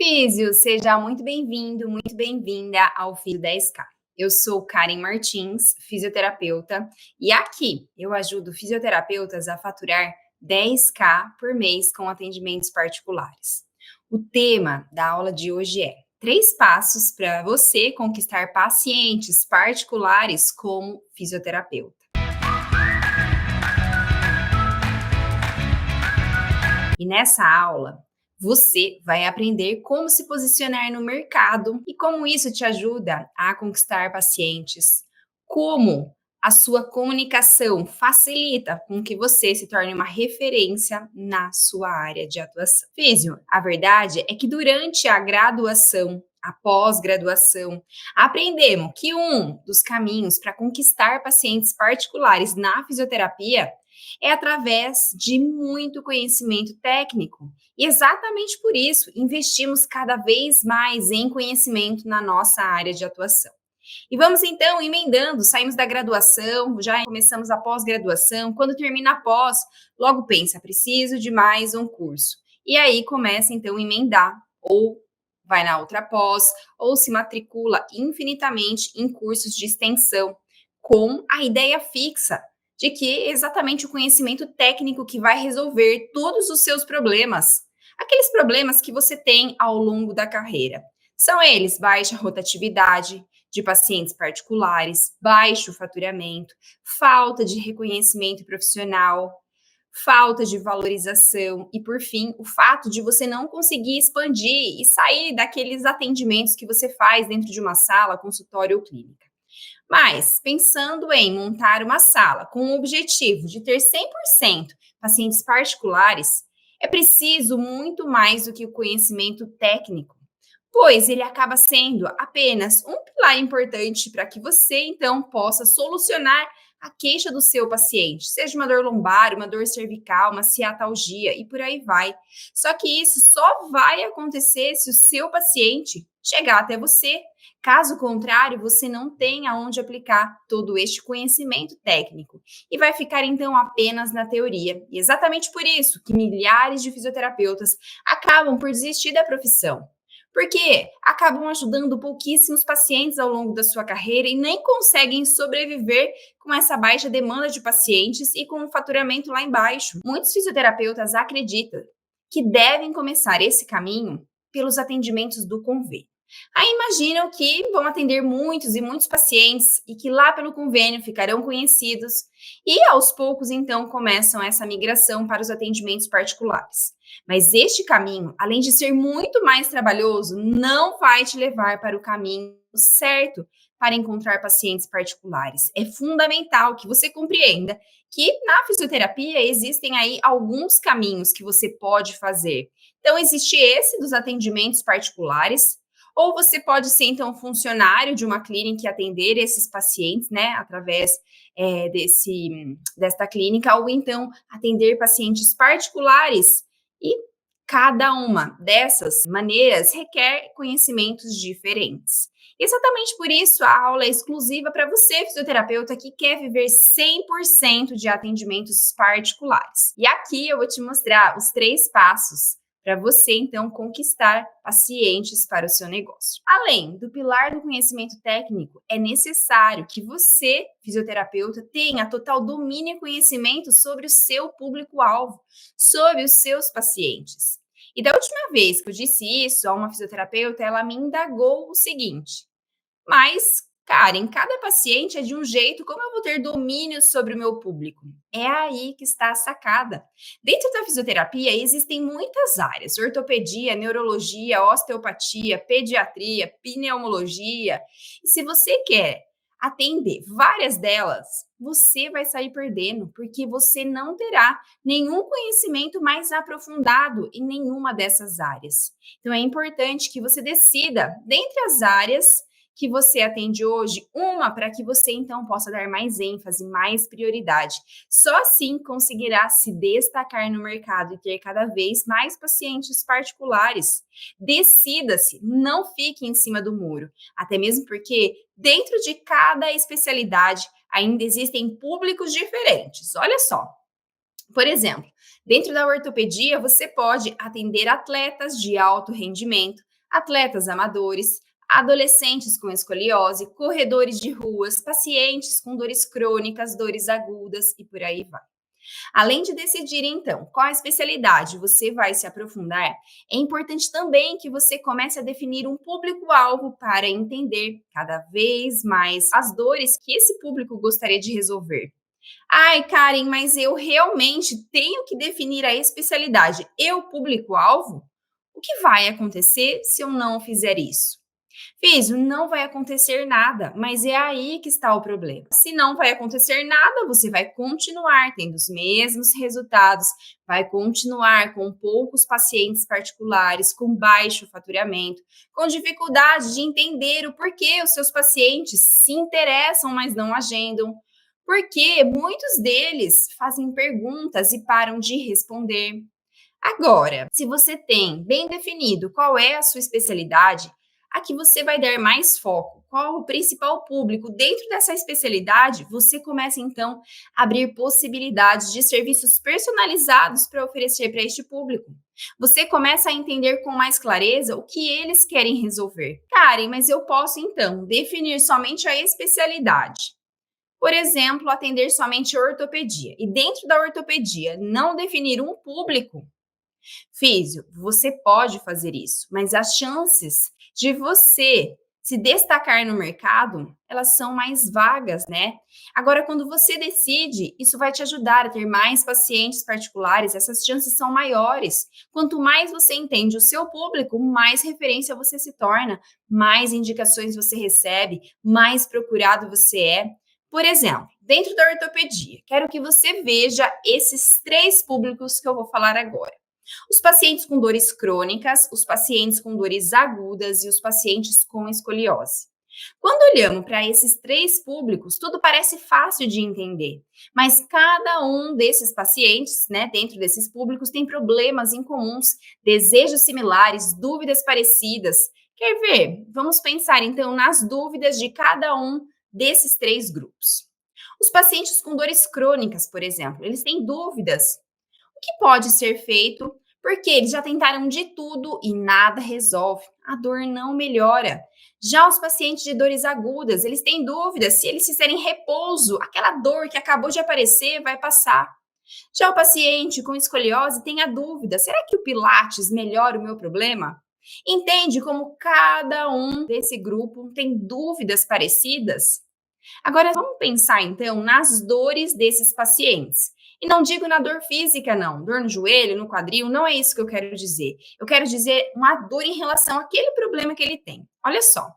Físio, seja muito bem-vindo, muito bem-vinda ao Físio 10K. Eu sou Karen Martins, fisioterapeuta, e aqui eu ajudo fisioterapeutas a faturar 10K por mês com atendimentos particulares. O tema da aula de hoje é 3 passos para você conquistar pacientes particulares como fisioterapeuta. E nessa aula, você vai aprender como se posicionar no mercado e como isso te ajuda a conquistar pacientes, como a sua comunicação facilita com que você se torne uma referência na sua área de atuação. Físio, a verdade é que durante a graduação, a pós-graduação, aprendemos que um dos caminhos para conquistar pacientes particulares na fisioterapia é através de muito conhecimento técnico. E exatamente por isso, investimos cada vez mais em conhecimento na nossa área de atuação. E vamos então emendando, saímos da graduação, já começamos a pós-graduação, quando termina a pós, logo pensa, preciso de mais um curso. E aí começa então a emendar, ou vai na outra pós, ou se matricula infinitamente em cursos de extensão, com a ideia fixa de que é exatamente o conhecimento técnico que vai resolver todos os seus problemas, aqueles problemas que você tem ao longo da carreira. São eles baixa rotatividade de pacientes particulares, baixo faturamento, falta de reconhecimento profissional, falta de valorização e, por fim, o fato de você não conseguir expandir e sair daqueles atendimentos que você faz dentro de uma sala, consultório ou clínica. Mas, pensando em montar uma sala com o objetivo de ter 100% pacientes particulares, é preciso muito mais do que o conhecimento técnico, pois ele acaba sendo apenas um pilar importante para que você, então, possa solucionar a queixa do seu paciente, seja uma dor lombar, uma dor cervical, uma ciatalgia e por aí vai. Só que isso só vai acontecer se o seu paciente chegar até você. Caso contrário, você não tem aonde aplicar todo este conhecimento técnico e vai ficar então apenas na teoria. E exatamente por isso que milhares de fisioterapeutas acabam por desistir da profissão. Porque acabam ajudando pouquíssimos pacientes ao longo da sua carreira e nem conseguem sobreviver com essa baixa demanda de pacientes e com o faturamento lá embaixo. Muitos fisioterapeutas acreditam que devem começar esse caminho pelos atendimentos do convênio. Aí imaginam que vão atender muitos e muitos pacientes e que lá pelo convênio ficarão conhecidos e aos poucos então começam essa migração para os atendimentos particulares. Mas este caminho, além de ser muito mais trabalhoso, não vai te levar para o caminho certo para encontrar pacientes particulares. É fundamental que você compreenda que na fisioterapia existem aí alguns caminhos que você pode fazer. Então existe esse dos atendimentos particulares, ou você pode ser, então, funcionário de uma clínica e atender esses pacientes, né, através desta clínica, ou então atender pacientes particulares. E cada uma dessas maneiras requer conhecimentos diferentes. Exatamente por isso, a aula é exclusiva para você, fisioterapeuta, que quer viver 100% de atendimentos particulares. E aqui eu vou te mostrar os 3 passos para você, então, conquistar pacientes para o seu negócio. Além do pilar do conhecimento técnico, é necessário que você, fisioterapeuta, tenha total domínio e conhecimento sobre o seu público-alvo, sobre os seus pacientes. E da última vez que eu disse isso a uma fisioterapeuta, ela me indagou o seguinte: mas, Karen, cada paciente é de um jeito, como eu vou ter domínio sobre o meu público? É aí que está a sacada. Dentro da fisioterapia existem muitas áreas: ortopedia, neurologia, osteopatia, pediatria, pneumologia. E se você quer atender várias delas, você vai sair perdendo, porque você não terá nenhum conhecimento mais aprofundado em nenhuma dessas áreas. Então é importante que você decida, dentre as áreas que você atende hoje, uma para que você então possa dar mais ênfase, mais prioridade. Só assim conseguirá se destacar no mercado e ter cada vez mais pacientes particulares. Decida-se, não fique em cima do muro, até mesmo porque dentro de cada especialidade ainda existem públicos diferentes. Olha só. Por exemplo, dentro da ortopedia, você pode atender atletas de alto rendimento, atletas amadores, adolescentes com escoliose, corredores de ruas, pacientes com dores crônicas, dores agudas e por aí vai. Além de decidir, então, qual especialidade você vai se aprofundar, é importante também que você comece a definir um público-alvo para entender cada vez mais as dores que esse público gostaria de resolver. Ai, Karen, mas eu realmente tenho que definir a especialidade e o público-alvo? O que vai acontecer se eu não fizer isso? Fiz, não vai acontecer nada, mas é aí que está o problema. Se não vai acontecer nada, você vai continuar tendo os mesmos resultados, vai continuar com poucos pacientes particulares, com baixo faturamento, com dificuldade de entender o porquê os seus pacientes se interessam, mas não agendam. Porque muitos deles fazem perguntas e param de responder. Agora, se você tem bem definido qual é a sua especialidade, a que você vai dar mais foco, qual o principal público dentro dessa especialidade, você começa então a abrir possibilidades de serviços personalizados para oferecer para este público. Você começa a entender com mais clareza o que eles querem resolver. Karen, mas eu posso então definir somente a especialidade. Por exemplo, atender somente ortopedia e dentro da ortopedia não definir um público. Físio, você pode fazer isso, mas as chances de você se destacar no mercado, elas são mais vagas, né? Agora, quando você decide, isso vai te ajudar a ter mais pacientes particulares, essas chances são maiores. Quanto mais você entende o seu público, mais referência você se torna, mais indicações você recebe, mais procurado você é. Por exemplo, dentro da ortopedia, quero que você veja esses três públicos que eu vou falar agora. Os pacientes com dores crônicas, os pacientes com dores agudas e os pacientes com escoliose. Quando olhamos para esses três públicos, tudo parece fácil de entender, mas cada um desses pacientes, né, dentro desses públicos, tem problemas em comuns, desejos similares, dúvidas parecidas. Quer ver? Vamos pensar então nas dúvidas de cada um desses três grupos. Os pacientes com dores crônicas, por exemplo, eles têm dúvidas que pode ser feito, porque eles já tentaram de tudo e nada resolve. A dor não melhora. Já os pacientes de dores agudas, eles têm dúvidas se eles fizerem repouso, aquela dor que acabou de aparecer vai passar. Já o paciente com escoliose tem a dúvida: será que o Pilates melhora o meu problema? Entende como cada um desse grupo tem dúvidas parecidas? Agora, vamos pensar então nas dores desses pacientes. E não digo na dor física, não. Dor no joelho, no quadril, não é isso que eu quero dizer. Eu quero dizer uma dor em relação àquele problema que ele tem. Olha só.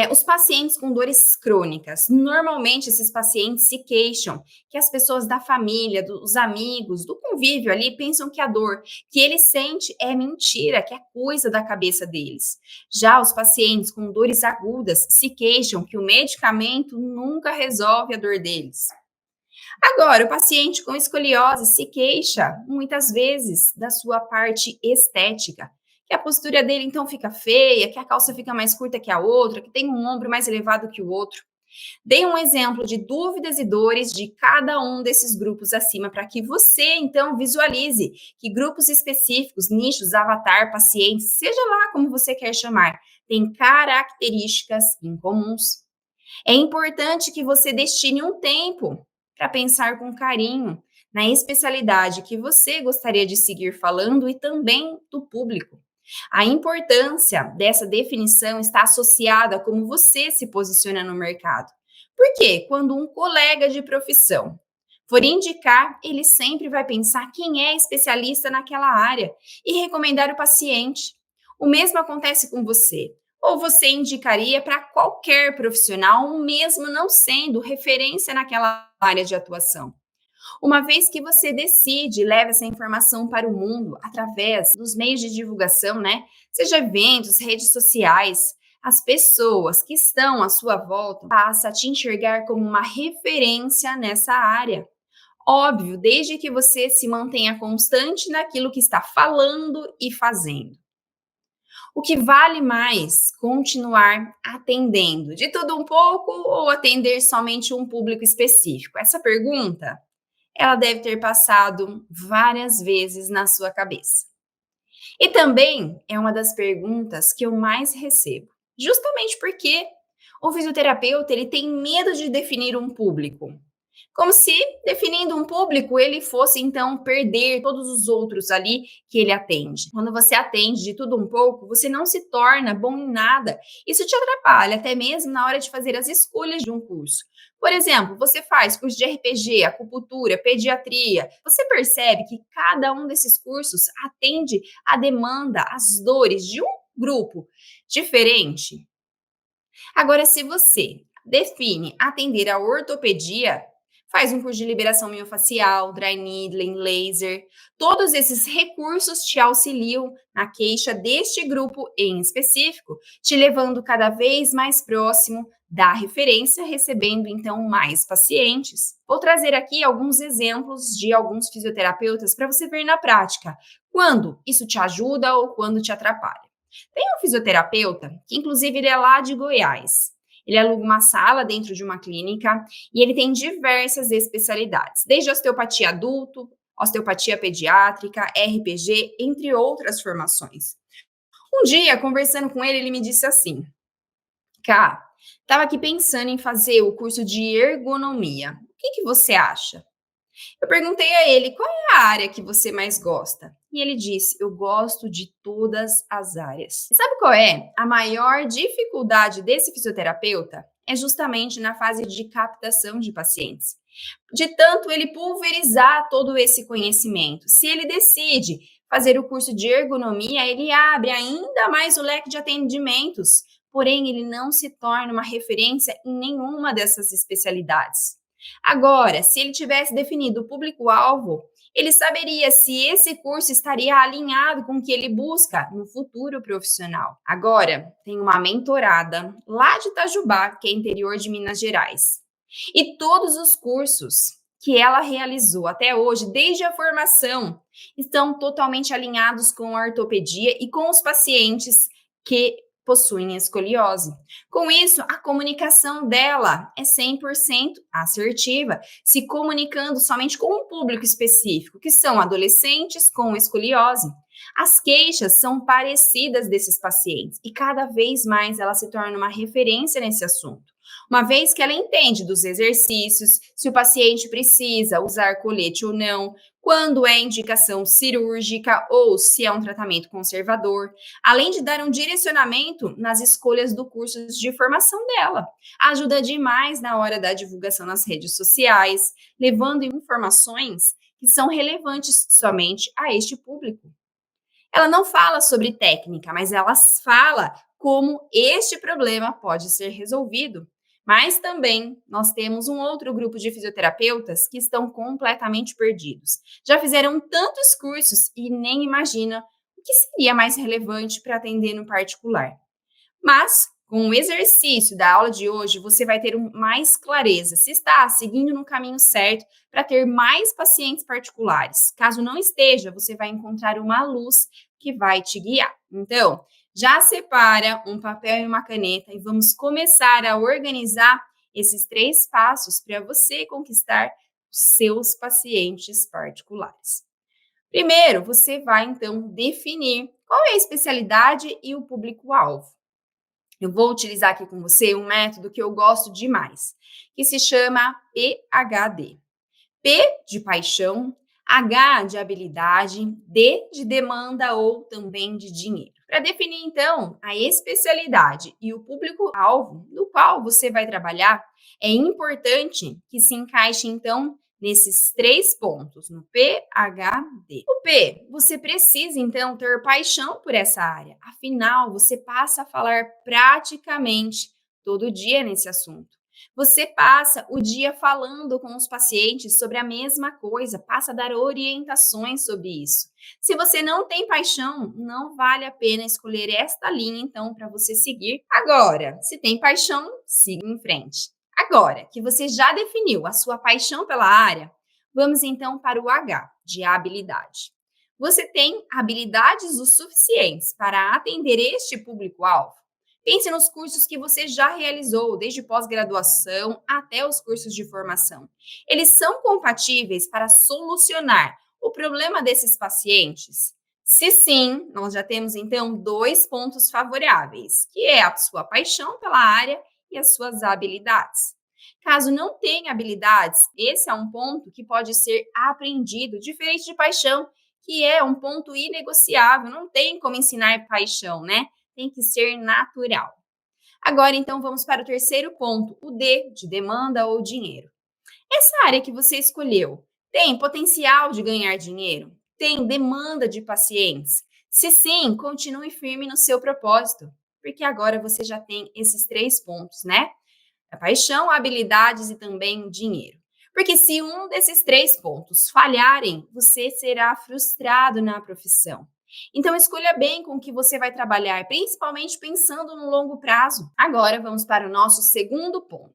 Os pacientes com dores crônicas, normalmente esses pacientes se queixam que as pessoas da família, dos amigos, do convívio ali pensam que a dor que ele sente é mentira, que é coisa da cabeça deles. Já os pacientes com dores agudas se queixam que o medicamento nunca resolve a dor deles. Agora, o paciente com escoliose se queixa, muitas vezes, da sua parte estética, que a postura dele então fica feia, que a calça fica mais curta que a outra, que tem um ombro mais elevado que o outro. Dei um exemplo de dúvidas e dores de cada um desses grupos acima para que você, então, visualize que grupos específicos, nichos, avatar, pacientes, seja lá como você quer chamar, têm características incomuns. É importante que você destine um tempo para pensar com carinho na especialidade que você gostaria de seguir falando e também do público. A importância dessa definição está associada a como você se posiciona no mercado. Porque quando um colega de profissão for indicar, ele sempre vai pensar quem é especialista naquela área e recomendar o paciente. O mesmo acontece com você. Ou você indicaria para qualquer profissional, mesmo não sendo referência naquela área de atuação. Uma vez que você decide, leva essa informação para o mundo através dos meios de divulgação, né? Seja eventos, redes sociais, as pessoas que estão à sua volta passam a te enxergar como uma referência nessa área. Óbvio, desde que você se mantenha constante naquilo que está falando e fazendo. O que vale mais? Continuar atendendo de tudo um pouco ou atender somente um público específico? Essa pergunta, ela deve ter passado várias vezes na sua cabeça. E também é uma das perguntas que eu mais recebo, justamente porque o fisioterapeuta ele tem medo de definir um público. Como se, definindo um público, ele fosse então perder todos os outros ali que ele atende. Quando você atende de tudo um pouco, você não se torna bom em nada. Isso te atrapalha até mesmo na hora de fazer as escolhas de um curso. Por exemplo, você faz curso de RPG, acupuntura, pediatria. Você percebe que cada um desses cursos atende a demanda, as dores de um grupo diferente. Agora, se você define atender a ortopedia, faz um curso de liberação miofascial, dry needling, laser. Todos esses recursos te auxiliam na queixa deste grupo em específico, te levando cada vez mais próximo da referência, recebendo então mais pacientes. Vou trazer aqui alguns exemplos de alguns fisioterapeutas para você ver na prática quando isso te ajuda ou quando te atrapalha. Tem um fisioterapeuta, que inclusive ele é lá de Goiás. Ele aluga uma sala dentro de uma clínica e ele tem diversas especialidades, desde osteopatia adulto, osteopatia pediátrica, RPG, entre outras formações. Um dia, conversando com ele, ele me disse assim: Cá, estava aqui pensando em fazer o curso de ergonomia. O que você acha? Eu perguntei a ele qual é a área que você mais gosta. E ele disse: Eu gosto de todas as áreas. E sabe qual é? A maior dificuldade desse fisioterapeuta é justamente na fase de captação de pacientes. De tanto ele pulverizar todo esse conhecimento. Se ele decide fazer o curso de ergonomia, ele abre ainda mais o leque de atendimentos. Porém, ele não se torna uma referência em nenhuma dessas especialidades. Agora, se ele tivesse definido o público-alvo, ele saberia se esse curso estaria alinhado com o que ele busca no futuro profissional. Agora, tem uma mentorada lá de Itajubá, que é interior de Minas Gerais. E todos os cursos que ela realizou até hoje, desde a formação, estão totalmente alinhados com a ortopedia e com os pacientes que possuem escoliose. Com isso, a comunicação dela é 100% assertiva, se comunicando somente com um público específico, que são adolescentes com escoliose. As queixas são parecidas desses pacientes e cada vez mais ela se torna uma referência nesse assunto. Uma vez que ela entende dos exercícios, se o paciente precisa usar colete ou não, quando é indicação cirúrgica ou se é um tratamento conservador, além de dar um direcionamento nas escolhas do curso de formação dela. Ajuda demais na hora da divulgação nas redes sociais, levando informações que são relevantes somente a este público. Ela não fala sobre técnica, mas ela fala como este problema pode ser resolvido. Mas também nós temos um outro grupo de fisioterapeutas que estão completamente perdidos. Já fizeram tantos cursos e nem imaginam o que seria mais relevante para atender no particular. Mas, com o exercício da aula de hoje, você vai ter mais clareza se está seguindo no caminho certo para ter mais pacientes particulares. Caso não esteja, você vai encontrar uma luz que vai te guiar. Então, já separa um papel e uma caneta e vamos começar a organizar esses 3 passos para você conquistar os seus pacientes particulares. Primeiro, você vai então definir qual é a especialidade e o público-alvo. Eu vou utilizar aqui com você um método que eu gosto demais, que se chama PHD. P de paixão, H de habilidade, D de demanda ou também de dinheiro. Para definir, então, a especialidade e o público-alvo no qual você vai trabalhar, é importante que se encaixe, então, nesses 3 pontos, no PHD. O P, você precisa, então, ter paixão por essa área. Afinal, você passa a falar praticamente todo dia nesse assunto. Você passa o dia falando com os pacientes sobre a mesma coisa, passa a dar orientações sobre isso. Se você não tem paixão, não vale a pena escolher esta linha, então, para você seguir. Agora, se tem paixão, siga em frente. Agora que você já definiu a sua paixão pela área, vamos então para o H, de habilidade. Você tem habilidades o suficientes para atender este público-alvo? Pense nos cursos que você já realizou, desde pós-graduação até os cursos de formação. Eles são compatíveis para solucionar o problema desses pacientes? Se sim, nós já temos então dois pontos favoráveis, que é a sua paixão pela área e as suas habilidades. Caso não tenha habilidades, esse é um ponto que pode ser aprendido, diferente de paixão, que é um ponto inegociável, não tem como ensinar paixão, né? Tem que ser natural. Agora, então, vamos para o terceiro ponto, o D, de demanda ou dinheiro. Essa área que você escolheu tem potencial de ganhar dinheiro? Tem demanda de pacientes? Se sim, continue firme no seu propósito, porque agora você já tem esses três pontos, né? A paixão, habilidades e também dinheiro. Porque se um desses três pontos falharem, você será frustrado na profissão. Então, escolha bem com o que você vai trabalhar, principalmente pensando no longo prazo. Agora, vamos para o nosso segundo ponto.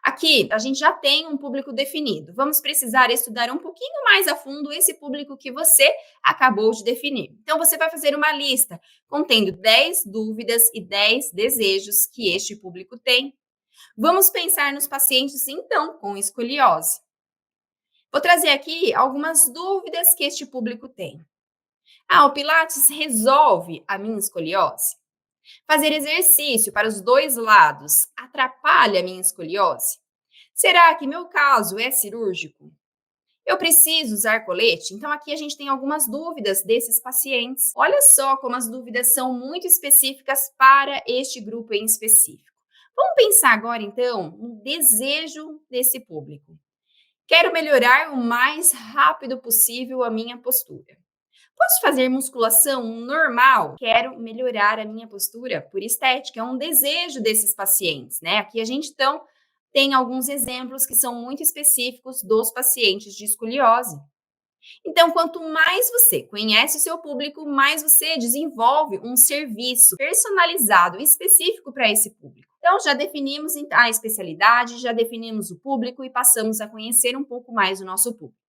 Aqui, a gente já tem um público definido. Vamos precisar estudar um pouquinho mais a fundo esse público que você acabou de definir. Então, você vai fazer uma lista contendo 10 dúvidas e 10 desejos que este público tem. Vamos pensar nos pacientes, então, com escoliose. Vou trazer aqui algumas dúvidas que este público tem. O Pilates resolve a minha escoliose? Fazer exercício para os dois lados atrapalha a minha escoliose? Será que meu caso é cirúrgico? Eu preciso usar colete? Então, aqui a gente tem algumas dúvidas desses pacientes. Olha só como as dúvidas são muito específicas para este grupo em específico. Vamos pensar agora, então, no desejo desse público. Quero melhorar o mais rápido possível a minha postura. Posso fazer musculação normal? Quero melhorar a minha postura por estética. É um desejo desses pacientes, né? Aqui a gente, então, tem alguns exemplos que são muito específicos dos pacientes de escoliose. Então, quanto mais você conhece o seu público, mais você desenvolve um serviço personalizado, específico para esse público. Então, já definimos a especialidade, já definimos o público e passamos a conhecer um pouco mais o nosso público.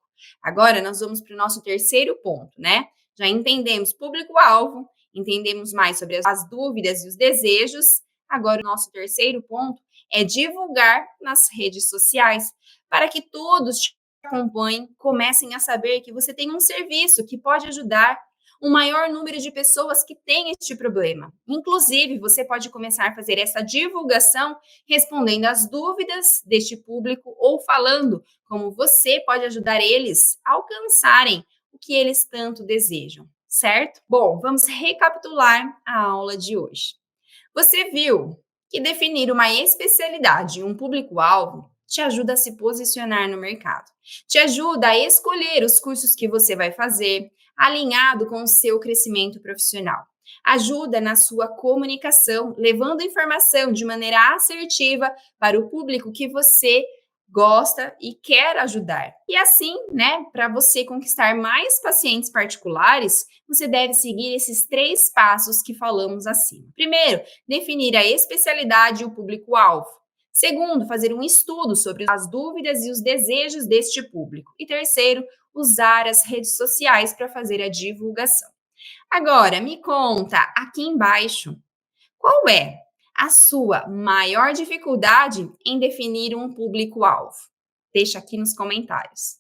Agora, nós vamos para o nosso terceiro ponto, né? Já entendemos público-alvo, entendemos mais sobre as dúvidas e os desejos. Agora, o nosso terceiro ponto é divulgar nas redes sociais para que todos te acompanhem, comecem a saber que você tem um serviço que pode ajudar um maior número de pessoas que têm este problema. Inclusive, você pode começar a fazer essa divulgação respondendo às dúvidas deste público ou falando como você pode ajudar eles a alcançarem o que eles tanto desejam, certo? Bom, vamos recapitular a aula de hoje. Você viu que definir uma especialidade e um público-alvo te ajuda a se posicionar no mercado, te ajuda a escolher os cursos que você vai fazer, alinhado com o seu crescimento profissional. Ajuda na sua comunicação, levando informação de maneira assertiva para o público que você gosta e quer ajudar. E assim, né, para você conquistar mais pacientes particulares, você deve seguir esses três passos que falamos acima. Primeiro, definir a especialidade e o público-alvo. Segundo, fazer um estudo sobre as dúvidas e os desejos deste público. E terceiro, usar as redes sociais para fazer a divulgação. Agora, me conta aqui embaixo, qual é a sua maior dificuldade em definir um público-alvo? Deixa aqui nos comentários.